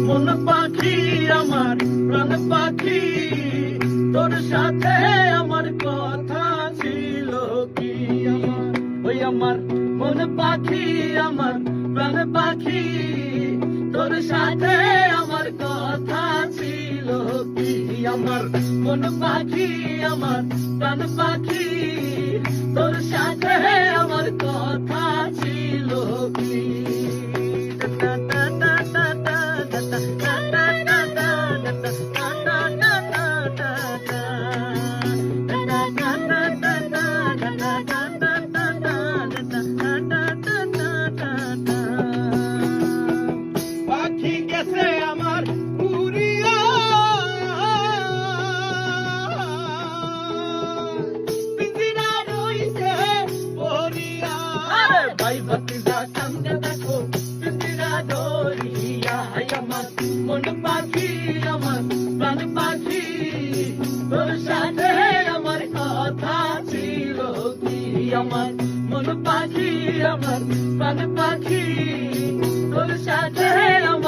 মন পাখি আমার প্রাণ পাখি তোর সাথে আমার কথা ছিল কি আমার ওই আমার মন পাখি আমার প্রাণ পাখি তোর সাথে আমার কথা ছিল কি আমার মন পাখি আমার প্রাণ পাখি তোর সাথে আমার কথা ছিল কি পাখি গেছে আমার উড়িয়া পিঞ্জিরা রইছে পড়িয়া আরে ভাই ভাতিজা কান্দে দেখো পিঞ্জিরা ধরিয়া আমার মন পাখি আমার প্রাণ পাখি তোর সাথে আমার কথা ছিল কি আমার মন পাখি আমার প্রাণ পাখি তোর সাথে আমার